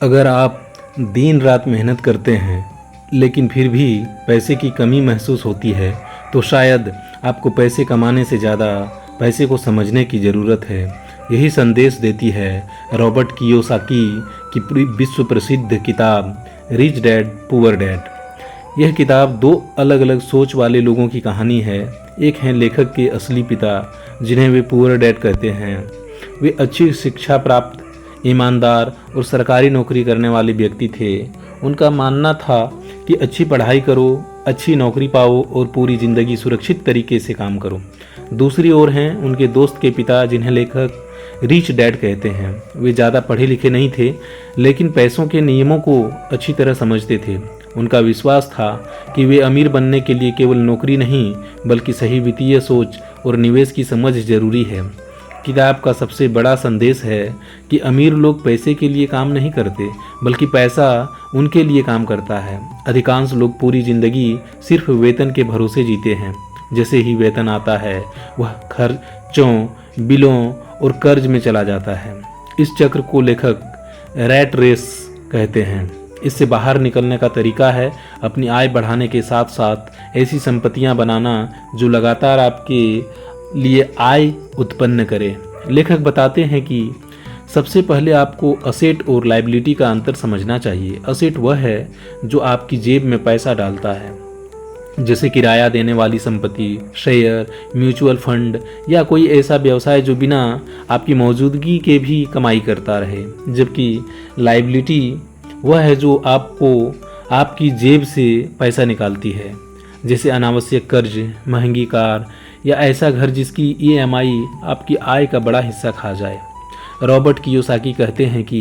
अगर आप दिन रात मेहनत करते हैं लेकिन फिर भी पैसे की कमी महसूस होती है तो शायद आपको पैसे कमाने से ज़्यादा पैसे को समझने की ज़रूरत है। यही संदेश देती है रॉबर्ट कियोसाकी की विश्व प्रसिद्ध किताब रिच डैड पुअर डैड। यह किताब दो अलग अलग सोच वाले लोगों की कहानी है। एक हैं लेखक के असली पिता जिन्हें वे पुअर डैड कहते हैं। वे अच्छी शिक्षा प्राप्त, ईमानदार और सरकारी नौकरी करने वाले व्यक्ति थे। उनका मानना था कि अच्छी पढ़ाई करो, अच्छी नौकरी पाओ और पूरी ज़िंदगी सुरक्षित तरीके से काम करो। दूसरी ओर हैं उनके दोस्त के पिता जिन्हें लेखक रिच डैड कहते हैं। वे ज़्यादा पढ़े लिखे नहीं थे लेकिन पैसों के नियमों को अच्छी तरह समझते थे। उनका विश्वास था कि वे अमीर बनने के लिए केवल नौकरी नहीं बल्कि सही वित्तीय सोच और निवेश की समझ जरूरी है। किताब का सबसे बड़ा संदेश है कि अमीर लोग पैसे के लिए काम नहीं करते बल्कि पैसा उनके लिए काम करता है। अधिकांश लोग पूरी ज़िंदगी सिर्फ वेतन के भरोसे जीते हैं। जैसे ही वेतन आता है वह खर्चों, बिलों और कर्ज में चला जाता है। इस चक्र को लेखक रैट रेस कहते हैं। इससे बाहर निकलने का तरीका है अपनी आय बढ़ाने के साथ साथ ऐसी संपत्तियां बनाना जो लगातार आपके लिए आय उत्पन्न करे। लेखक बताते हैं कि सबसे पहले आपको असेट और लायबिलिटी का अंतर समझना चाहिए। असेट वह है जो आपकी जेब में पैसा डालता है, जैसे किराया देने वाली संपत्ति, शेयर, म्यूचुअल फंड या कोई ऐसा व्यवसाय जो बिना आपकी मौजूदगी के भी कमाई करता रहे। जबकि लायबिलिटी वह है जो आपको आपकी जेब से पैसा निकालती है, जैसे अनावश्यक कर्ज, महंगी कार या ऐसा घर जिसकी EMI आपकी आय का बड़ा हिस्सा खा जाए। रॉबर्ट कियोसाकी कहते हैं कि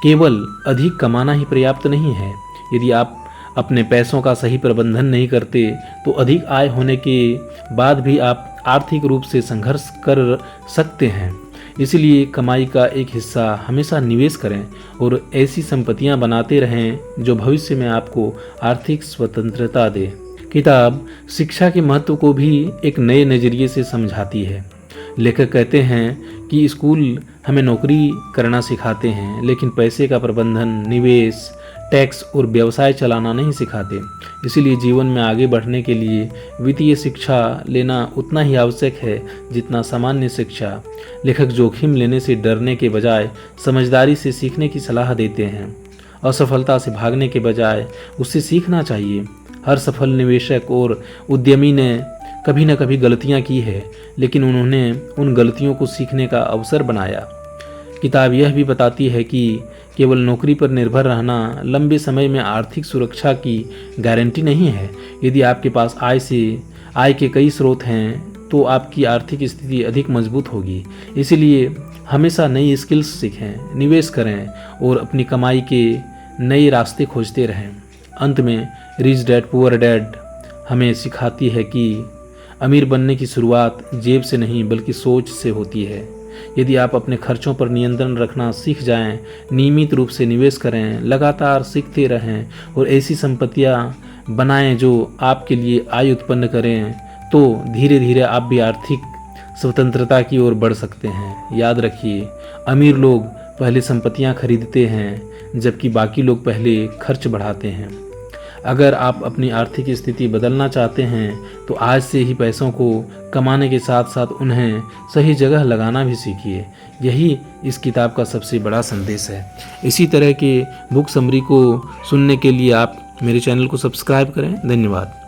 केवल अधिक कमाना ही पर्याप्त नहीं है। यदि आप अपने पैसों का सही प्रबंधन नहीं करते तो अधिक आय होने के बाद भी आप आर्थिक रूप से संघर्ष कर सकते हैं। इसलिए कमाई का एक हिस्सा हमेशा निवेश करें और ऐसी संपत्तियां बनाते रहें जो भविष्य में आपको आर्थिक स्वतंत्रता दे। किताब शिक्षा के महत्व को भी एक नए नज़रिए से समझाती है। लेखक कहते हैं कि स्कूल हमें नौकरी करना सिखाते हैं लेकिन पैसे का प्रबंधन, निवेश, टैक्स और व्यवसाय चलाना नहीं सिखाते। इसीलिए जीवन में आगे बढ़ने के लिए वित्तीय शिक्षा लेना उतना ही आवश्यक है जितना सामान्य शिक्षा। लेखक जोखिम लेने से डरने के बजाय समझदारी से सीखने की सलाह देते हैं। असफलता से भागने के बजाय उससे सीखना चाहिए। हर सफल निवेशक और उद्यमी ने कभी न कभी गलतियां की है लेकिन उन्होंने उन गलतियों को सीखने का अवसर बनाया। किताब यह भी बताती है कि केवल नौकरी पर निर्भर रहना लंबे समय में आर्थिक सुरक्षा की गारंटी नहीं है। यदि आपके पास आय के कई स्रोत हैं तो आपकी आर्थिक स्थिति अधिक मजबूत होगी। इसीलिए हमेशा नई स्किल्स सीखें, निवेश करें और अपनी कमाई के नए रास्ते खोजते रहें। अंत में रिच डैड पुअर डैड हमें सिखाती है कि अमीर बनने की शुरुआत जेब से नहीं बल्कि सोच से होती है। यदि आप अपने खर्चों पर नियंत्रण रखना सीख जाएं, नियमित रूप से निवेश करें, लगातार सीखते रहें और ऐसी संपत्तियां बनाएं जो आपके लिए आय उत्पन्न करें तो धीरे धीरे आप भी आर्थिक स्वतंत्रता की ओर बढ़ सकते हैं। याद रखिए, अमीर लोग पहले संपत्तियां खरीदते हैं जबकि बाकी लोग पहले खर्च बढ़ाते हैं। अगर आप अपनी आर्थिक स्थिति बदलना चाहते हैं तो आज से ही पैसों को कमाने के साथ साथ उन्हें सही जगह लगाना भी सीखिए। यही इस किताब का सबसे बड़ा संदेश है। इसी तरह के बुक समरी को सुनने के लिए आप मेरे चैनल को सब्सक्राइब करें। धन्यवाद।